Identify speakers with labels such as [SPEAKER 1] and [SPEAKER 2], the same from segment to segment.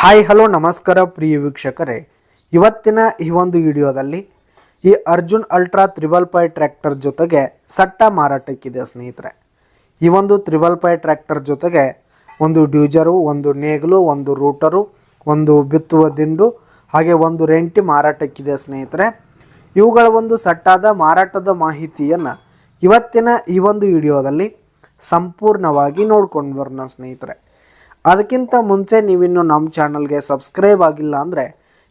[SPEAKER 1] Hi hello ನಮಸ್ಕಾರ ಪ್ರಿಯ ವೀಕ್ಷಕರೇ, ಇವತ್ತಿನ ಈ ಒಂದು ವಿಡಿಯೋದಲ್ಲಿ ಈ ಅರ್ಜುನ್ ಅಲ್ಟ್ರಾ 555 ಟ್ರ್ಯಾಕ್ಟರ್ ಜೊತೆಗೆ ಸಟ್ಟ ಮಾರಾಟಕ್ಕಿದೆ ಸ್ನೇಹಿತರೆ. ಈ ಒಂದು 555 ಟ್ರ್ಯಾಕ್ಟರ್ ಜೊತೆಗೆ ಒಂದು ಡ್ಯೂಜರು, ಒಂದು ನೇಗಿಲು, ಒಂದು ರೂಟರು, ಒಂದು ಬಿತ್ತುವ ದಿಂಡು, ಹಾಗೆ ಒಂದು ರೆಂಟಿ ಮಾರಾಟಕ್ಕಿದೆ ಸ್ನೇಹಿತರೆ. ಇವುಗಳ ಒಂದು ಸಟ್ಟಾದ ಮಾರಾಟದ ಮಾಹಿತಿಯನ್ನು ಇವತ್ತಿನ ಈ ಒಂದು ವಿಡಿಯೋದಲ್ಲಿ ಸಂಪೂರ್ಣವಾಗಿ ನೋಡ್ಕೊಂಡು ಬರೋಣ ಸ್ನೇಹಿತರೆ. ಅದಕ್ಕಿಂತ ಮುಂಚೆ ನೀವಿನ್ನು ನಮ್ಮ ಚಾನಲ್ಗೆ ಸಬ್ಸ್ಕ್ರೈಬ್ ಆಗಿಲ್ಲ ಅಂದರೆ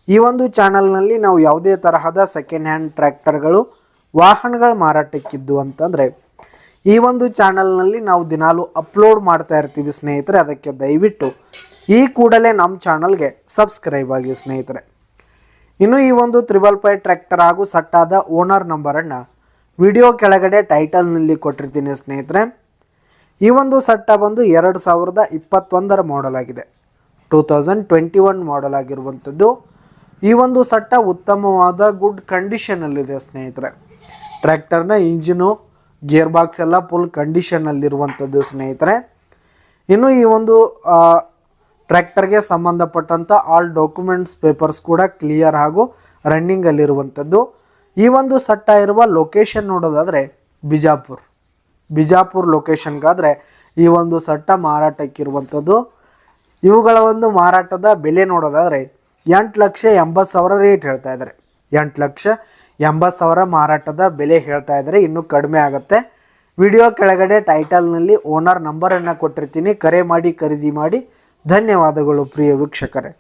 [SPEAKER 1] ಈ ಒಂದು ಚಾನಲ್ನಲ್ಲಿ ನಾವು ಯಾವುದೇ ತರಹದ ಸೆಕೆಂಡ್ ಹ್ಯಾಂಡ್ ಟ್ರ್ಯಾಕ್ಟರ್ಗಳು, ವಾಹನಗಳ ಮಾರಾಟಕ್ಕಿದ್ದು ಅಂತಂದರೆ ಈ ಒಂದು ಚಾನಲ್ನಲ್ಲಿ ನಾವು ದಿನಾಲು ಅಪ್ಲೋಡ್ ಮಾಡ್ತಾ ಇರ್ತೀವಿ ಸ್ನೇಹಿತರೆ. ಅದಕ್ಕೆ ದಯವಿಟ್ಟು ಈ ಕೂಡಲೇ ನಮ್ಮ ಚಾನಲ್ಗೆ ಸಬ್ಸ್ಕ್ರೈಬ್ ಆಗಿ ಸ್ನೇಹಿತರೆ. ಇನ್ನು ಈ ಒಂದು 555 ಟ್ರ್ಯಾಕ್ಟರ್ ಹಾಗೂ ಸಟ್ಟಾದ ಓನರ್ ನಂಬರನ್ನು ವಿಡಿಯೋ ಕೆಳಗಡೆ ಟೈಟಲ್ನಲ್ಲಿ ಕೊಟ್ಟಿರ್ತೀನಿ ಸ್ನೇಹಿತರೆ. ಈ ಒಂದು ಸಟ್ಟ ಬಂದು 2021 ಮಾಡೆಲ್ ಆಗಿದೆ, 2021 ಮಾಡೆಲ್ ಆಗಿರುವಂಥದ್ದು. ಈ ಒಂದು ಸಟ್ಟ ಉತ್ತಮವಾದ ಗುಡ್ ಕಂಡೀಷನಲ್ಲಿದೆ ಸ್ನೇಹಿತರೆ. ಟ್ರ್ಯಾಕ್ಟರ್ನ ಇಂಜಿನು, ಗೇರ್ ಬಾಕ್ಸ್ ಎಲ್ಲ ಫುಲ್ ಕಂಡೀಷನಲ್ಲಿರುವಂಥದ್ದು ಸ್ನೇಹಿತರೆ. ಇನ್ನು ಈ ಒಂದು ಟ್ರ್ಯಾಕ್ಟರ್ಗೆ ಸಂಬಂಧಪಟ್ಟಂಥ ಆಲ್ ಡಾಕ್ಯುಮೆಂಟ್ಸ್ ಪೇಪರ್ಸ್ ಕೂಡ ಕ್ಲಿಯರ್ ಹಾಗೂ ರನ್ನಿಂಗಲ್ಲಿರುವಂಥದ್ದು. ಈ ಒಂದು ಸಟ್ಟ ಇರುವ ಲೊಕೇಶನ್ ನೋಡೋದಾದರೆ ಬಿಜಾಪುರ್ ಲೊಕೇಶನ್ಗಾದರೆ ಈ ಒಂದು ಸಟ್ಟ ಮಾರಾಟಕ್ಕಿರುವಂಥದ್ದು. ಇವುಗಳ ಒಂದು ಮಾರಾಟದ ಬೆಲೆ ನೋಡೋದಾದರೆ 8,80,000 ರೇಟ್ ಹೇಳ್ತಾ ಇದ್ದಾರೆ. 8,80,000 ಮಾರಾಟದ ಬೆಲೆ ಹೇಳ್ತಾ ಇದ್ದಾರೆ. ಇನ್ನೂ ಕಡಿಮೆ ಆಗುತ್ತೆ. ವಿಡಿಯೋ ಕೆಳಗಡೆ ಟೈಟಲ್ನಲ್ಲಿ ಓನರ್ ನಂಬರನ್ನು ಕೊಟ್ಟಿರ್ತೀನಿ. ಕರೆ ಮಾಡಿ ಖರೀದಿ ಮಾಡಿ. ಧನ್ಯವಾದಗಳು ಪ್ರಿಯ ವೀಕ್ಷಕರೇ.